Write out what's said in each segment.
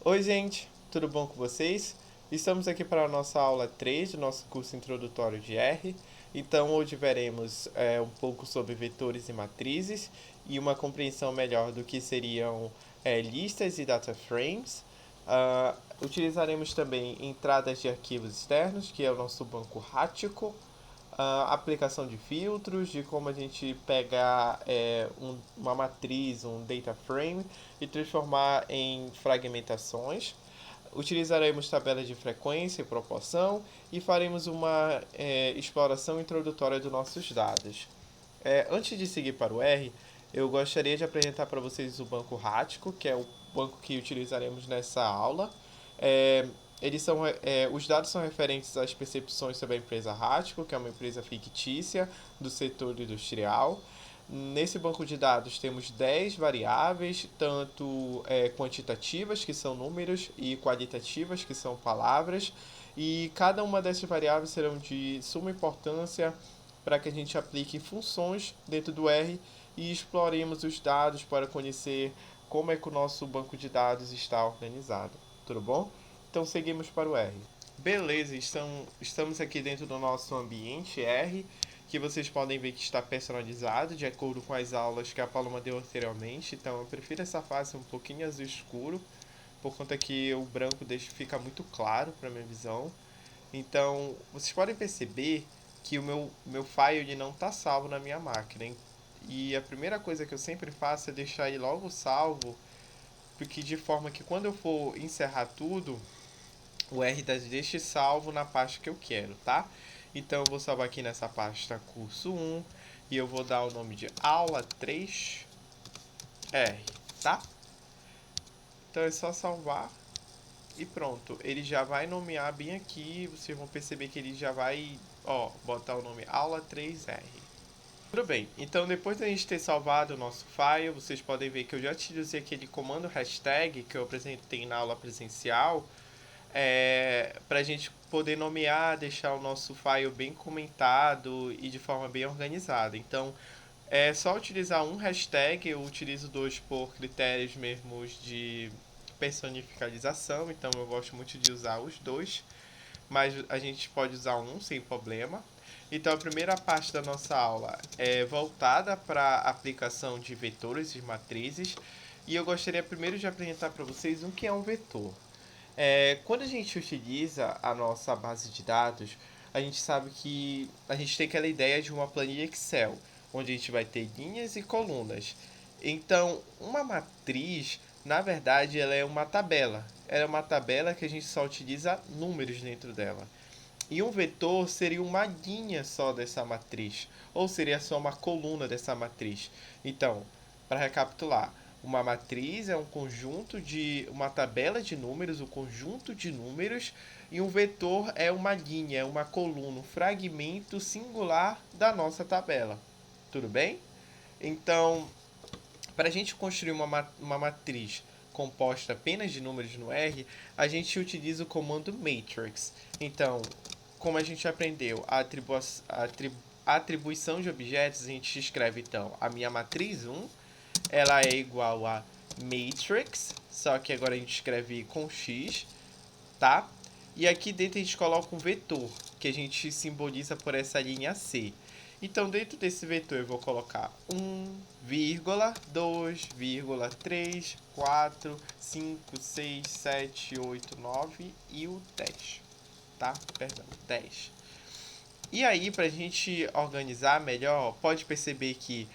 Oi, gente, tudo bom com vocês? Estamos aqui para a nossa aula 3 do nosso curso introdutório de R. Então, hoje veremos um pouco sobre vetores e matrizes e uma compreensão melhor do que seriam listas e data frames. Utilizaremos também entradas de arquivos externos, que é o nosso banco Hatico, aplicação de filtros, de como a gente pegar uma matriz, um data frame e transformar em fragmentações. Utilizaremos tabelas de frequência e proporção e faremos uma exploração introdutória dos nossos dados. Antes de seguir para o R, eu gostaria de apresentar para vocês o banco Rático, que é o banco que utilizaremos nessa aula. É, os dados são referentes às percepções sobre a empresa Rático, que é uma empresa fictícia do setor industrial. Nesse banco de dados temos 10 variáveis, tanto quantitativas, que são números, e qualitativas, que são palavras, e cada uma dessas variáveis serão de suma importância para que a gente aplique funções dentro do R e exploremos os dados para conhecer como é que o nosso banco de dados está organizado. Tudo bom? Então seguimos para o R. Beleza, estamos aqui dentro do nosso ambiente R, que vocês podem ver que está personalizado de acordo com as aulas que a Paloma deu anteriormente. Então eu prefiro essa fase um pouquinho azul escuro, por conta que o branco fica muito claro para minha visão. Então, vocês podem perceber que o meu file ele não está salvo na minha máquina. Hein? E a primeira coisa que eu sempre faço é deixar ele logo salvo, porque de forma que quando eu for encerrar tudo, o R deixe salvo na pasta que eu quero, tá? Então eu vou salvar aqui nessa pasta curso 1 e eu vou dar o nome de aula 3R, tá? Então é só salvar e pronto, ele já vai nomear bem aqui, vocês vão perceber que ele já vai, botar o nome aula 3R. Tudo bem, então depois da gente ter salvado o nosso file, vocês podem ver que eu já utilizei aquele comando hashtag que eu apresentei na aula presencial, para a gente poder nomear, deixar o nosso file bem comentado e de forma bem organizada. Então, é só utilizar um hashtag, eu utilizo dois por critérios mesmos de personificalização, então eu gosto muito de usar os dois, mas a gente pode usar um sem problema. Então a primeira parte da nossa aula é voltada para a aplicação de vetores e matrizes, e eu gostaria primeiro de apresentar para vocês o que é um vetor. Quando a gente utiliza a nossa base de dados, a gente sabe que a gente tem aquela ideia de uma planilha Excel, onde a gente vai ter linhas e colunas. Então, uma matriz, na verdade, ela é uma tabela. Ela é uma tabela que a gente só utiliza números dentro dela. E um vetor seria uma linha só dessa matriz, ou seria só uma coluna dessa matriz. Então, para recapitular, uma matriz é um conjunto de uma tabela de números, um conjunto de números, e um vetor é uma linha, uma coluna, um fragmento singular da nossa tabela. Tudo bem? Então, para a gente construir uma matriz composta apenas de números no R, a gente utiliza o comando matrix. Então, como a gente aprendeu a atribuição de objetos, a gente escreve então a minha matriz 1, ela é igual a matrix, só que agora a gente escreve com x, tá? E aqui dentro a gente coloca um vetor, que a gente simboliza por essa linha C. Então, dentro desse vetor eu vou colocar 1, 2, 3, 4, 5, 6, 7, 8, 9 e o 10, tá? Perdão, 10. E aí, para a gente organizar melhor, pode perceber que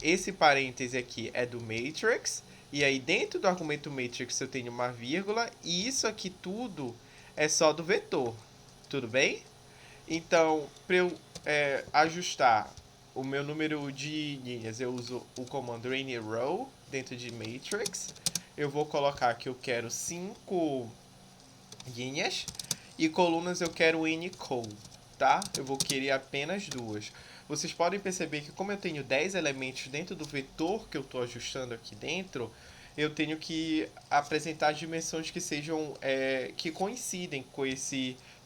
esse parêntese aqui é do matrix, e aí dentro do argumento matrix eu tenho uma vírgula, e isso aqui tudo é só do vetor, tudo bem? Então, para eu ajustar o meu número de linhas, eu uso o comando AnyRow dentro de matrix. Eu vou colocar que eu quero 5 linhas e colunas eu quero NCol, tá? Eu vou querer apenas duas. Vocês podem perceber que como eu tenho 10 elementos dentro do vetor que eu estou ajustando aqui dentro, eu tenho que apresentar dimensões que sejam que coincidem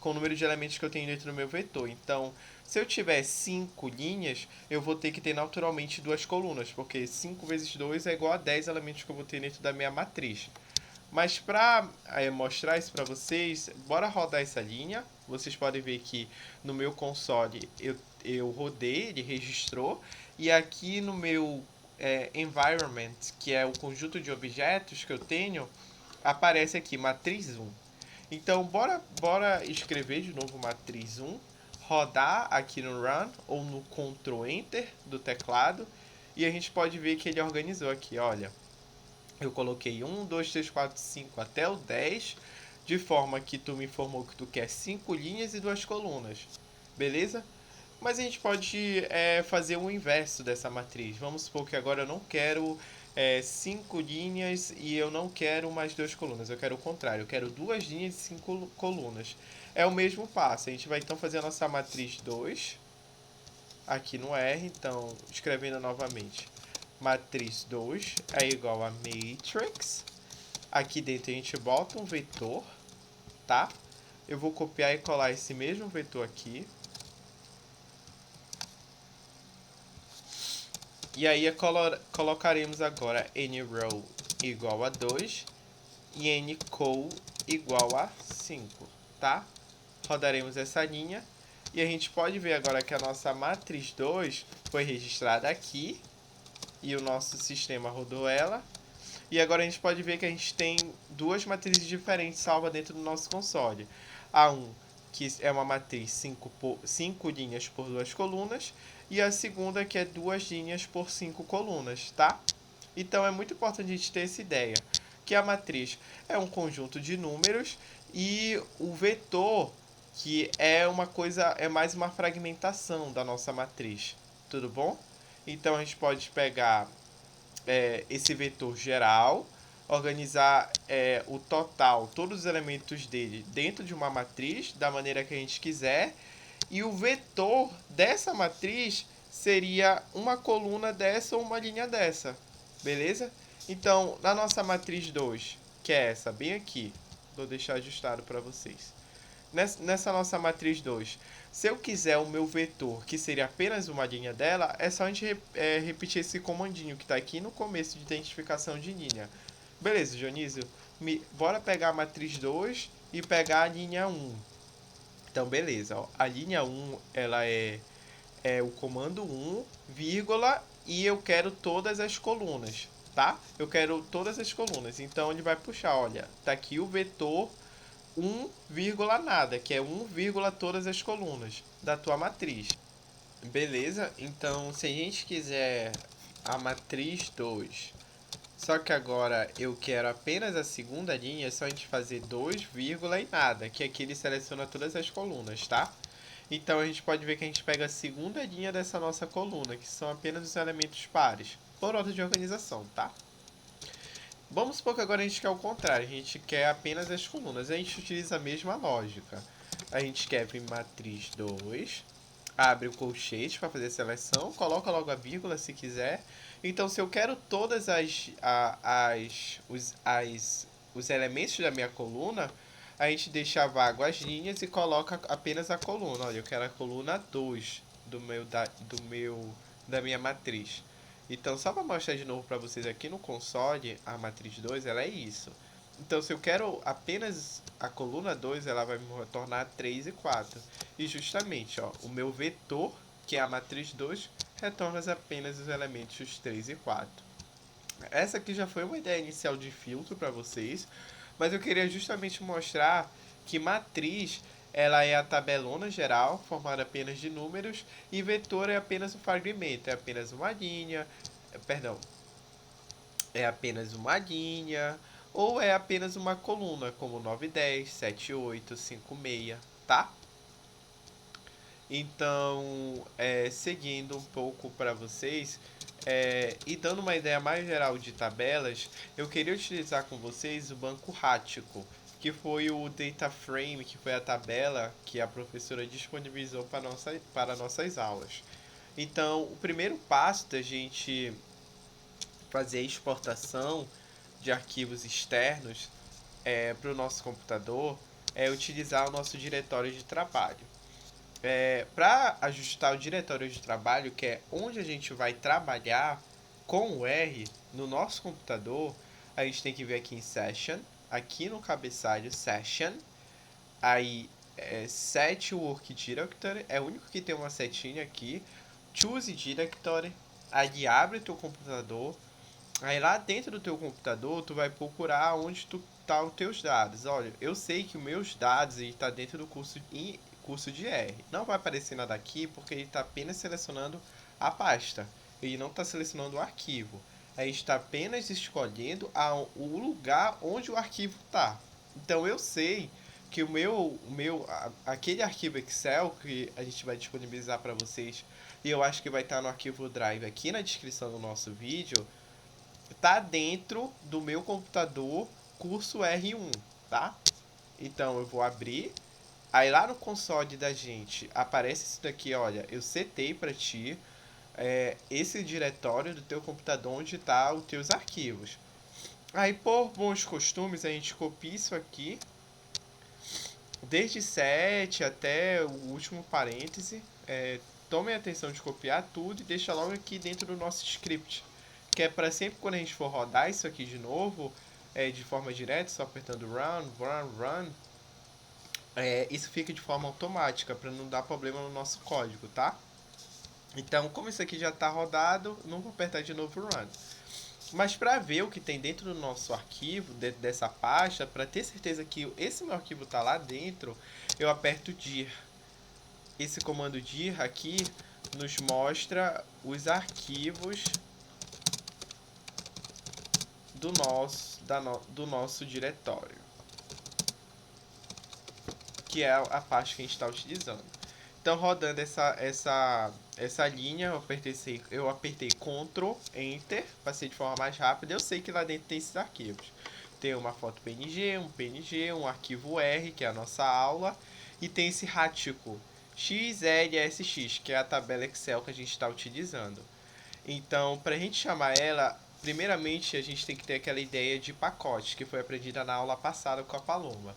com o número de elementos que eu tenho dentro do meu vetor. Então, se eu tiver 5 linhas, eu vou ter que ter naturalmente duas colunas, porque 5 vezes 2 é igual a 10 elementos que eu vou ter dentro da minha matriz. Mas para mostrar isso para vocês, bora rodar essa linha. Vocês podem ver que no meu console eu rodei, ele registrou. E aqui no meu environment, que é o conjunto de objetos que eu tenho, aparece aqui matriz 1. Então bora escrever de novo matriz 1, rodar aqui no run ou no Ctrl Enter do teclado. E a gente pode ver que ele organizou aqui, olha. Eu coloquei 1, 2, 3, 4, 5 até o 10, de forma que tu me informou que tu quer 5 linhas e 2 colunas. Beleza? Mas a gente pode fazer o inverso dessa matriz. Vamos supor que agora eu não quero 5 linhas e eu não quero mais 2 colunas. Eu quero o contrário, eu quero 2 linhas e 5 colunas. É o mesmo passo. A gente vai então fazer a nossa matriz 2 aqui no R. Então, escrevendo novamente. Matriz 2 é igual a matrix. Aqui dentro a gente bota um vetor, tá? Eu vou copiar e colar esse mesmo vetor aqui. E aí colocaremos agora nrow igual a 2 e ncol igual a 5, tá? Rodaremos essa linha e a gente pode ver agora que a nossa matriz 2 foi registrada aqui e o nosso sistema rodou ela. E agora a gente pode ver que a gente tem duas matrizes diferentes salvas dentro do nosso console. A 1, que é uma matriz 5 linhas por 2 colunas, e a segunda que é 2 linhas por 5 colunas, tá? Então é muito importante a gente ter essa ideia, que a matriz é um conjunto de números e o vetor que é mais uma fragmentação da nossa matriz, tudo bom? Então a gente pode pegar esse vetor geral, organizar o total, todos os elementos dele dentro de uma matriz, da maneira que a gente quiser, e o vetor dessa matriz seria uma coluna dessa ou uma linha dessa, beleza? Então, na nossa matriz 2, que é essa, bem aqui, vou deixar ajustado para vocês. Nessa nossa matriz 2, se eu quiser o meu vetor, que seria apenas uma linha dela, é só a gente repetir esse comandinho que está aqui no começo de identificação de linha. Beleza, Dionísio? Bora pegar a matriz 2 e pegar a linha 1. Então, beleza. Ó. A linha 1 ela é o comando 1, vírgula, e eu quero todas as colunas, tá? Eu quero todas as colunas. Então, ele vai puxar, olha, tá aqui o vetor 1, nada, que é 1, todas as colunas da tua matriz. Beleza? Então, se a gente quiser a matriz 2, só que agora eu quero apenas a segunda linha, é só a gente fazer 2, e nada, que aqui ele seleciona todas as colunas, tá? Então a gente pode ver que a gente pega a segunda linha dessa nossa coluna, que são apenas os elementos pares, por ordem de organização, tá? Vamos supor que agora a gente quer o contrário, a gente quer apenas as colunas. A gente utiliza a mesma lógica. A gente escreve matriz 2, abre o colchete para fazer a seleção, coloca logo a vírgula se quiser. Então, se eu quero todas os elementos da minha coluna, a gente deixa vago as linhas e coloca apenas a coluna. Olha, eu quero a coluna 2 da minha matriz. Então, só para mostrar de novo para vocês aqui no console, a matriz 2 ela é isso. Então, se eu quero apenas a coluna 2, ela vai me retornar 3 e 4. E justamente, ó, o meu vetor, que é a matriz 2, retorna apenas os elementos 3 e 4. Essa aqui já foi uma ideia inicial de filtro para vocês, mas eu queria justamente mostrar que matriz ela é a tabelona geral, formada apenas de números, e vetor é apenas um fragmento, é apenas uma linha, perdão, é apenas uma linha, ou é apenas uma coluna, como 9, 10, 7, 8, 5, 6, tá? Então, seguindo um pouco para vocês, e dando uma ideia mais geral de tabelas, eu queria utilizar com vocês o banco Hatico, que foi o data frame, que foi a tabela que a professora disponibilizou para nossas aulas. Então, o primeiro passo da gente fazer a exportação de arquivos externos para o nosso computador é utilizar o nosso diretório de trabalho. Para ajustar o diretório de trabalho, que é onde a gente vai trabalhar com o R no nosso computador, a gente tem que vir aqui em Session, aqui no cabeçalho Session, aí Set Work Directory, é o único que tem uma setinha aqui, Choose Directory, aí abre teu computador, aí lá dentro do teu computador tu vai procurar onde tu tá os teus dados. Olha, eu sei que os meus dados está dentro do curso de R. Não vai aparecer nada aqui porque ele está apenas selecionando a pasta. Ele não está selecionando o arquivo. A gente está apenas escolhendo o lugar onde o arquivo está. Então eu sei que aquele arquivo Excel que a gente vai disponibilizar para vocês, e eu acho que vai estar no arquivo Drive aqui na descrição do nosso vídeo, tá dentro do meu computador curso R1, tá? Então eu vou abrir, aí lá no console da gente aparece isso daqui, olha, eu setei para ti esse diretório do teu computador onde tá os teus arquivos. Aí por bons costumes a gente copia isso aqui, desde 7 até o último parêntese. Tomem atenção de copiar tudo e deixa logo aqui dentro do nosso script, que é para sempre quando a gente for rodar isso aqui de novo, de forma direta, só apertando run, isso fica de forma automática, para não dar problema no nosso código, tá? Então, como isso aqui já está rodado, não vou apertar de novo run. Mas para ver o que tem dentro do nosso arquivo, dentro dessa pasta, para ter certeza que esse meu arquivo está lá dentro, eu aperto dir. Esse comando dir aqui nos mostra os arquivos do nosso diretório, que é a pasta que a gente está utilizando. Então, rodando essa linha, eu apertei Ctrl, Enter, passei de forma mais rápida. Eu sei que lá dentro tem esses arquivos. Tem uma foto PNG, um arquivo R, que é a nossa aula, e tem esse rático XLSX, que é a tabela Excel que a gente está utilizando. Então, para a gente chamar ela, primeiramente a gente tem que ter aquela ideia de pacote, que foi aprendida na aula passada com a Paloma.